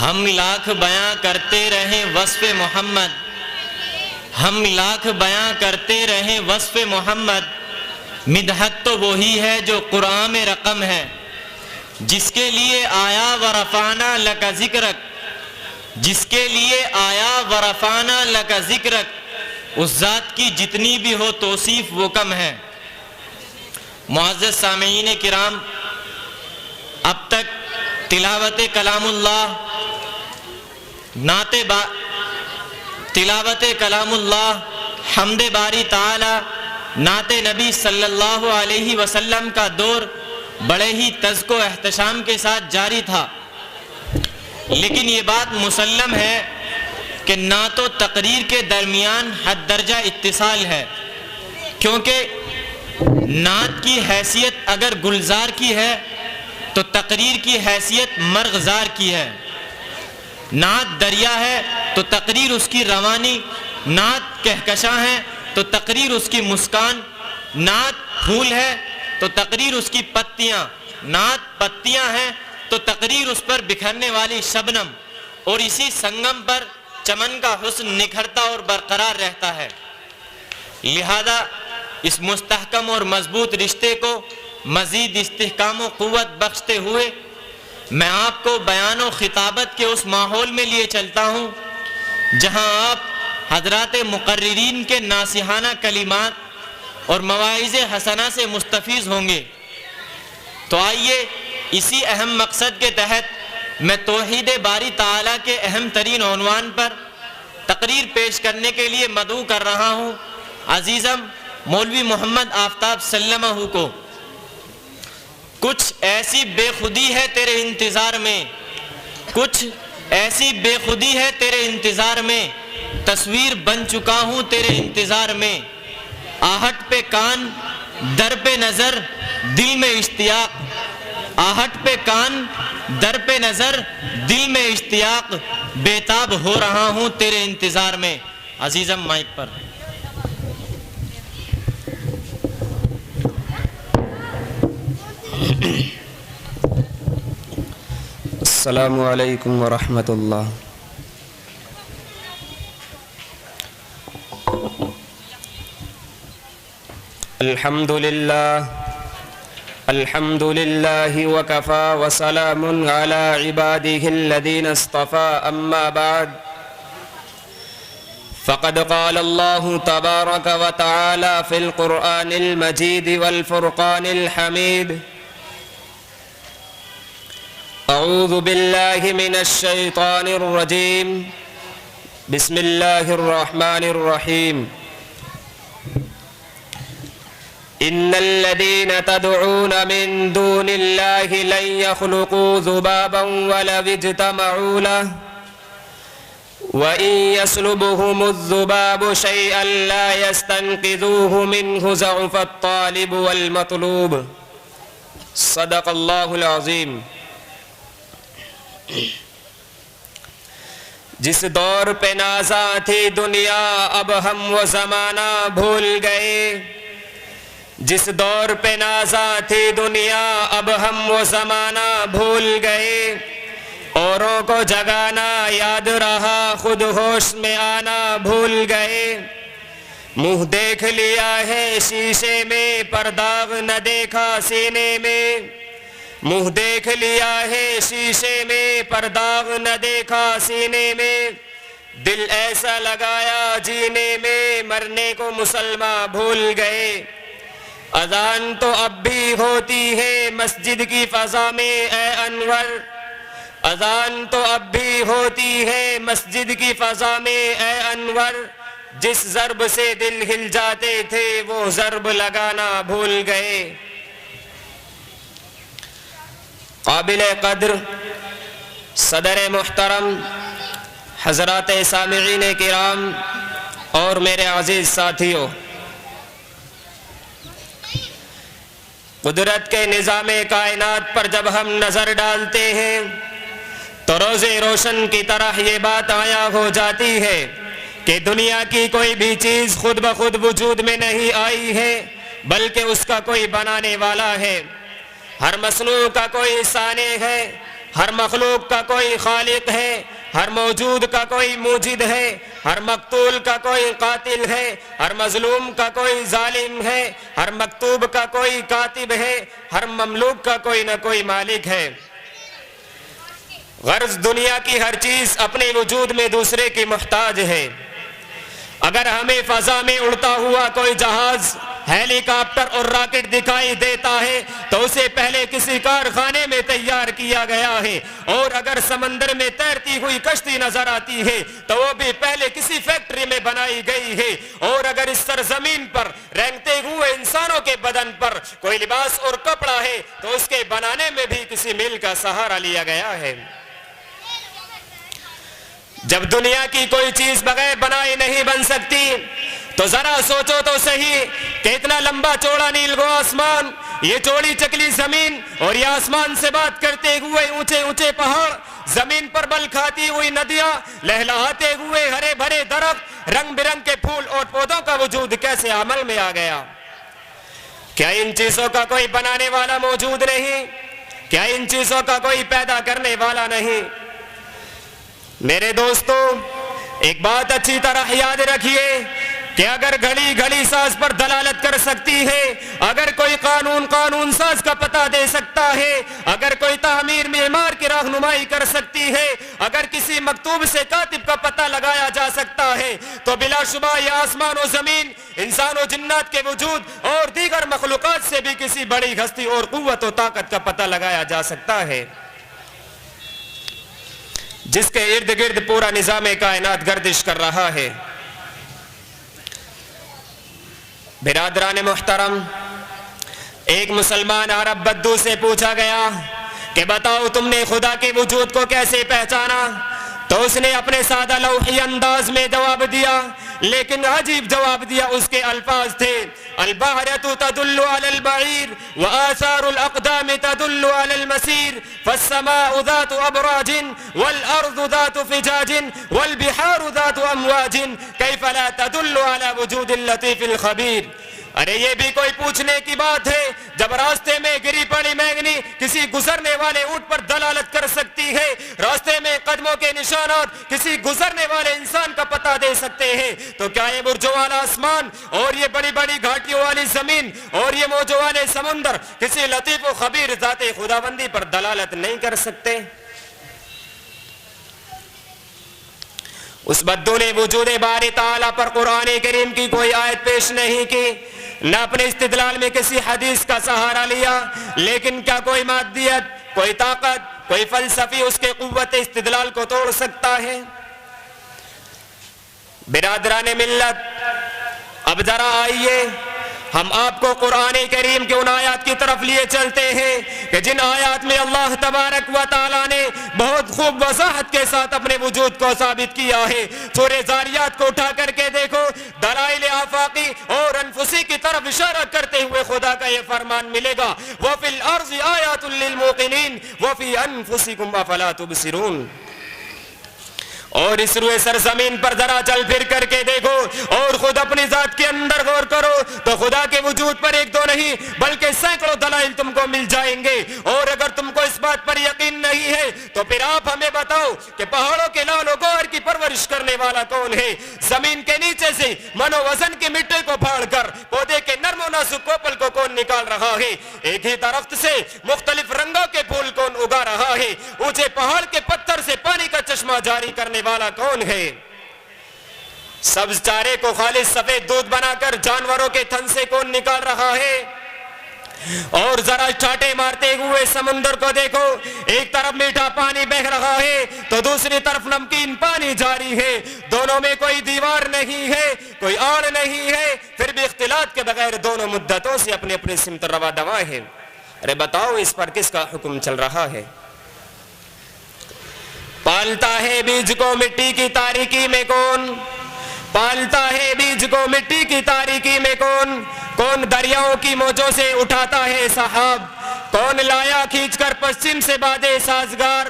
ہم لاکھ بیاں کرتے رہیں وصف محمد، ہم لاکھ بیاں کرتے رہیں وصف محمد، مدحت تو وہی ہے جو قرآن میں رقم ہے، جس کے لیے آیا ورفعنا لک ذکرک، جس کے لیے آیا ورفعنا لک ذکرک، اس ذات کی جتنی بھی ہو توصیف وہ کم ہے۔ معزز سامعین کرام، اب تک تلاوت کلام اللہ، تلاوت کلام اللہ، حمد باری تعالی، نعت نبی صلی اللہ علیہ وسلم کا دور بڑے ہی تذک و احتشام کے ساتھ جاری تھا، لیکن یہ بات مسلم ہے کہ نعت و تقریر کے درمیان حد درجہ اتصال ہے، کیونکہ نعت کی حیثیت اگر گلزار کی ہے تو تقریر کی حیثیت مرغزار کی ہے۔ نعت دریا ہے تو تقریر اس کی روانی، نعت کہکشاں ہے تو تقریر اس کی مسکان، نعت پھول ہے تو تقریر اس کی پتیاں، نعت پتیاں ہیں تو تقریر اس پر بکھرنے والی شبنم، اور اسی سنگم پر چمن کا حسن نکھرتا اور برقرار رہتا ہے۔ لہذا اس مستحکم اور مضبوط رشتے کو مزید استحکام و قوت بخشتے ہوئے میں آپ کو بیان و خطابت کے اس ماحول میں لیے چلتا ہوں جہاں آپ حضرات مقررین کے ناصحانہ کلمات اور مواعظ حسنہ سے مستفیض ہوں گے۔ تو آئیے اسی اہم مقصد کے تحت میں توحید باری تعالیٰ کے اہم ترین عنوان پر تقریر پیش کرنے کے لیے مدعو کر رہا ہوں عزیزم مولوی محمد آفتاب سلمہ کو۔ کچھ ایسی بے خودی ہے تیرے انتظار میں، کچھ ایسی بے خودی ہے تیرے انتظار میں، تصویر بن چکا ہوں تیرے انتظار میں، آہٹ پہ کان در پہ نظر دل میں اشتیاق، آہٹ پہ کان در پہ نظر دل میں اشتیاق، بےتاب ہو رہا ہوں تیرے انتظار میں۔ عزیزم مائک پر۔ السلام علیکم ورحمۃ اللہ۔ الحمد للہ وکفا وسلام علی عباده الذین اصطفى اما بعد فقد قال اللہ تبارک وتعالی فی القرآن المجید والفرقان الحمید اعوذ باللہ من الشیطان الرجیم بسم اللہ الرحمن الرحیم ان الذین تدعون من دون اللہ لن يخلقوا ذبابا ولو اجتمعوا له وإن يسلبهم الذباب شيئا لا يستنقذوه منه ضعف الطالب والمطلوب صدق اللہ العظیم۔ جس دور پہ نازاں تھی دنیا اب ہم وہ زمانہ بھول گئے، جس دور پہ نازاں تھی دنیا اب ہم وہ زمانہ بھول گئے، اوروں کو جگانا یاد رہا خود ہوش میں آنا بھول گئے، منہ دیکھ لیا ہے شیشے میں پر داغ نہ دیکھا سینے میں، منہ دیکھ لیا ہے شیشے میں پر داغ نہ دیکھا سینے میں، دل ایسا لگایا جینے میں مرنے کو مسلمان بھول گئے، اذان تو اب بھی ہوتی ہے مسجد کی فضا میں اے انور، اذان تو اب بھی ہوتی ہے مسجد کی فضا میں اے انور، جس ضرب سے دل ہل جاتے تھے وہ ضرب لگانا بھول گئے۔ قابل قدر صدر محترم حضرات سامعین کرام اور میرے عزیز ساتھیوں، قدرت کے نظام کائنات پر جب ہم نظر ڈالتے ہیں تو روز روشن کی طرح یہ بات عیاں ہو جاتی ہے کہ دنیا کی کوئی بھی چیز خود بخود وجود میں نہیں آئی ہے، بلکہ اس کا کوئی بنانے والا ہے۔ ہر مصنوع کا کوئی صانع ہے، ہر مخلوق کا کوئی خالق ہے، ہر موجود کا کوئی موجد ہے، ہر مقتول کا کوئی قاتل ہے، ہر مظلوم کا کوئی ظالم ہے، ہر مکتوب کا کوئی کاتب ہے، ہر مملوک کا کوئی نہ کوئی مالک ہے۔ غرض دنیا کی ہر چیز اپنے وجود میں دوسرے کی محتاج ہے۔ اگر ہمیں فضا میں اڑتا ہوا کوئی جہاز، ہیلی کاپٹر اور راکٹ دکھائی دیتا ہے تو اسے پہلے کسی کارخانے میں تیار کیا گیا ہے، اور اگر سمندر میں تیرتی ہوئی کشتی نظر آتی ہے تو وہ بھی پہلے کسی فیکٹری میں بنائی گئی ہے، اور اگر اس سرزمین پر رینگتے ہوئے انسانوں کے بدن پر کوئی لباس اور کپڑا ہے تو اس کے بنانے میں بھی کسی مل کا سہارا لیا گیا ہے۔ جب دنیا کی کوئی چیز بغیر بنائے نہیں بن سکتی تو ذرا سوچو تو صحیح کہ اتنا لمبا چوڑا نیلگو آسمان، یہ چوڑی چکلی زمین، اور یہ آسمان سے بات کرتے ہوئے اونچے اونچے پہاڑ، زمین پر بل کھاتی ہوئی ندیاں، لہلہاتے ہوئے ہرے بھرے درخت، رنگ برنگ کے پھول اور پودوں کا وجود کیسے عمل میں آ گیا؟ کیا ان چیزوں کا کوئی بنانے والا موجود نہیں؟ کیا ان چیزوں کا کوئی پیدا کرنے والا نہیں؟ میرے دوستو، ایک بات اچھی طرح یاد رکھیے کہ اگر گھڑی گھڑی ساز پر دلالت کر سکتی ہے، اگر کوئی قانون ساز کا پتہ دے سکتا ہے، اگر کوئی تعمیر معمار کی رہنمائی کر سکتی ہے، اگر کسی مکتوب سے کاتب کا پتہ لگایا جا سکتا ہے، تو بلا شبہ یہ آسمان و زمین، انسان و جنات کے وجود اور دیگر مخلوقات سے بھی کسی بڑی ہستی اور قوت و طاقت کا پتہ لگایا جا سکتا ہے، جس کے ارد گرد پورا نظام کائنات گردش کر رہا ہے۔ برادران محترم، ایک مسلمان عرب بدو سے پوچھا گیا کہ بتاؤ تم نے خدا کے وجود کو کیسے پہچانا؟ تو اس نے اپنے سادہ لوحی انداز میں جواب دیا، لیکن عجیب جواب دیا۔ اس کے الفاظ تھے: البحرۃ تدل علی البعیر وآثار الاقدام تدل علی المسیر فالسماء ذات ابراج والارض ذات فجاج والبحار ذات امواج کیف لا تدل علی وجود اللطیف الخبیر۔ ارے یہ بھی کوئی پوچھنے کی بات ہے؟ جب راستے میں گری پڑی مینگنی کسی گزرنے والے اونٹ پر دلالت کر سکتی ہے، راستے میں قدموں کے نشانات کسی گزرنے والے انسان کا پتہ دے سکتے ہیں، تو کیا یہ برجوں والا آسمان اور یہ بڑی بڑی گھاٹیوں والی زمین اور یہ موجوں والے سمندر کسی لطیف و خبیر ذات خداوندی پر دلالت نہیں کر سکتے؟ اس بدو نے وجود باری تعالیٰ پر قرآن کریم کی کوئی آیت پیش نہیں کی، نہ اپنے استدلال میں کسی حدیث کا سہارا لیا، لیکن کیا کوئی مادیت، کوئی طاقت، کوئی فلسفی اس کے قوت استدلال کو توڑ سکتا ہے؟ برادران ملت، اب ذرا آئیے ہم آپ کو قرآن کریم کے ان آیات کی طرف لیے چلتے ہیں کہ جن آیات میں اللہ تبارک و تعالیٰ نے بہت خوب وضاحت کے ساتھ اپنے وجود کو ثابت کیا ہے۔ سورہ زاریات کو اٹھا کر کے دیکھو، دلائل آفاقی اور انفسی کی طرف اشارہ کرتے ہوئے خدا کا یہ فرمان ملے گا: وَفِي الْأَرْضِ آیَاتٌ لِّلْمُوقِنِينَ وَفِي أَنفُسِكُمْ أَفَلَا تُبْصِرُونَ۔ اور اس روئے سرزمین پر ذرا چل پھر کر کے دیکھو اور خود اپنی ذات کے اندر غور کرو تو خدا کے وجود پر ایک دو نہیں بلکہ سینکڑوں دلائل تم کو مل جائیں گے۔ اور اگر تم کو اس بات پر یقین نہیں ہے تو پھر آپ ہمیں بتاؤ کہ پہاڑوں کے لال و گوہر کی پرورش کرنے والا کون ہے؟ زمین کے نیچے سے من و وزن کی مٹی کو پھاڑ کر پودے کے نرم و نازک کوپل کو کون نکال رہا ہے؟ ایک ہی درخت سے مختلف رنگوں کے پھول کون اگا رہا ہے؟ اونچے پہاڑ کے پتھر سے پانی کا چشمہ جاری کرنے والا کون ہے؟ سبز چارے کو خالص سفید دودھ بنا کر جانوروں کے تھن سے کون نکال رہا ہے؟ اور ذرا چھاٹے مارتے ہوئے سمندر کو دیکھو، ایک طرف میٹھا پانی بہہ رہا ہے تو دوسری طرف نمکین پانی جاری ہے، دونوں میں کوئی دیوار نہیں ہے، کوئی آڑ نہیں ہے، پھر بھی اختلاط کے بغیر دونوں مدتوں سے اپنے اپنے سمت روا دوا ہے۔ ارے بتاؤ اس پر کس کا حکم چل رہا ہے؟ پالتا ہے بیج کو مٹی کی تاریکی میں کون؟ پالتا ہے بیج کو مٹی کی تاریکی میں کون؟ کون دریاؤں کی موجوں سے اٹھاتا ہے سحاب؟ کون لایا کھینچ کر پشچم سے بادے سازگار؟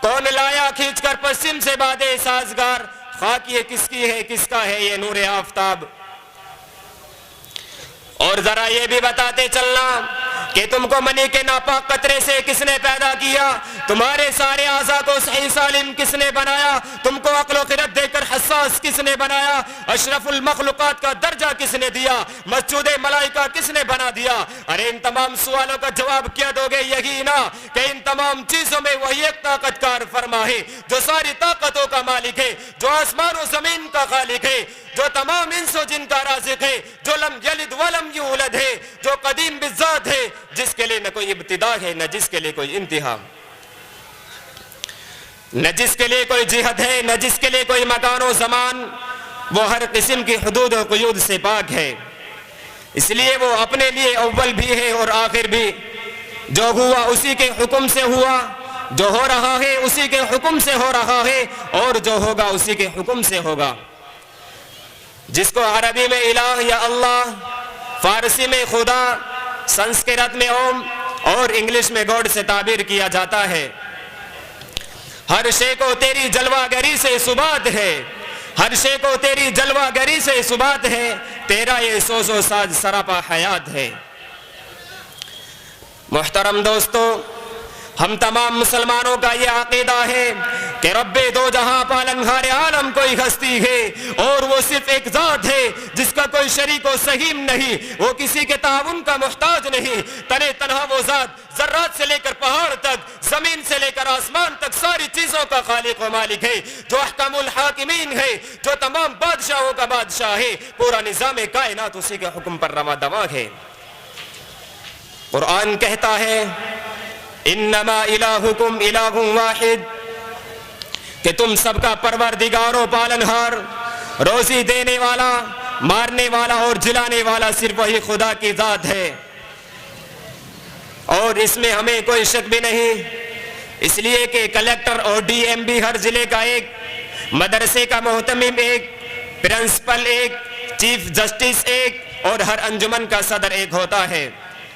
کون لایا کھینچ کر پشچم سے بادے سازگار؟ خاک یہ کس کی ہے، کس کا ہے یہ نور آفتاب؟ اور ذرا یہ بھی بتاتے چلنا کہ تم کو منی کے ناپاک قطرے سے کس نے پیدا کیا؟ تمہارے سارے اعضاء کو صحیح سالم کس نے بنایا؟ تم کو عقل و خرد دے کر حساس کس نے بنایا؟ اشرف المخلوقات کا درجہ کس نے دیا؟ مسجود ملائکہ کس نے بنا دیا؟ ارے ان تمام سوالوں کا جواب کیا دو گے؟ یہی نا کہ ان تمام چیزوں میں وہی ایک طاقت کار فرما ہے جو ساری طاقتوں کا مالک ہے، جو آسمان و زمین کا خالق ہے، جو تمام انس و جن کا رازق ہے، جو لم یلد ولم یولد ہے، جو قدیم بالذات ہے، جس کے لئے نہ کوئی ابتدا ہے نہ جس کے لئے کوئی انتہا، نہ جس کے لئے کوئی جہت ہے نہ جس کے لئے کوئی مکان و زمان، وہ ہر قسم کی حدود و قیود سے پاک ہے، اس لیے وہ اپنے لیے اول بھی ہے اور آخر بھی، جو ہوا اسی کے حکم سے ہوا، جو ہو رہا ہے اسی کے حکم سے ہو رہا ہے، اور جو ہوگا اسی کے حکم سے ہوگا، جس کو عربی میں الہ یا اللہ، فارسی میں خدا، سنسکرت میں اوم اور انگلش میں گاڈ سے تعبیر کیا جاتا ہے۔ ہر شے کو تیری جلوہ گری سے ثبات ہے، ہر شے کو تیری جلوہ گری سے ثبات ہے، تیرا یہ سوز و ساز سراپا حیات ہے۔ محترم دوستو، ہم تمام مسلمانوں کا یہ عقیدہ ہے کہ رب دو جہاں پالنہار عالم کوئی ہستی ہے، اور وہ صرف ایک ذات ہے جس کا کوئی شریک و سہیم نہیں، وہ کسی کے تعاون کا محتاج نہیں، تنے تنہا وہ ذات ذرات سے لے کر پہاڑ تک، زمین سے لے کر آسمان تک ساری چیزوں کا خالق و مالک ہے، جو احکم الحاکمین ہے، جو تمام بادشاہوں کا بادشاہ ہے، پورا نظام کائنات اسی کے حکم پر رواں دواں ہے۔ قرآن کہتا ہے انما الہکم الہ واحد، کہ تم سب کا پروردگار و پالنہار، روزی دینے والا، مارنے والا اور جلانے والا صرف وہی خدا کی ذات ہے، اور اس میں ہمیں کوئی شک بھی نہیں، اس لیے کہ کلیکٹر اور ڈی ایم بھی ہر ضلع کا ایک، مدرسے کا محتمم ایک، پرنسپل ایک، چیف جسٹس ایک، اور ہر انجمن کا صدر ایک ہوتا ہے۔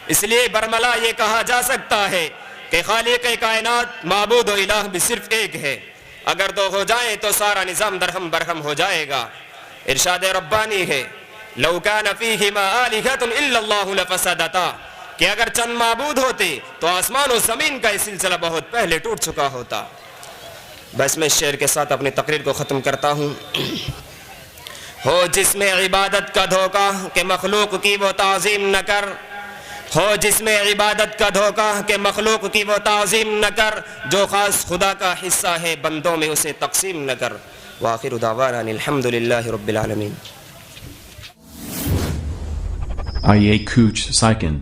اس لیے برملا یہ کہا جا سکتا ہے کہ خالق کائنات، معبود و الہ بھی صرف ایک ہے، اگر دو ہو جائیں تو سارا نظام درہم برہم ہو جائے گا۔ ارشاد ربانی ہے لو کان فیہما آلہۃ الا اللہ لفسدتا، کہ اگر چند معبود ہوتے تو آسمان و زمین کا یہ سلسلہ بہت پہلے ٹوٹ چکا ہوتا۔ بس میں اس شعر کے ساتھ اپنی تقریر کو ختم کرتا ہوں۔ ہو جس میں عبادت کا دھوکہ کہ مخلوق کی وہ تعظیم نہ کر، ہو جس میں عبادت کا دھوکہ کہ مخلوق کی وہ تعظیم نہ کر، جو خاص خدا کا حصہ ہے بندوں میں اسے تقسیم نہ کر۔ وآخر دعوانا الحمدللہ رب العالمین۔ Ayé Kuch Saikin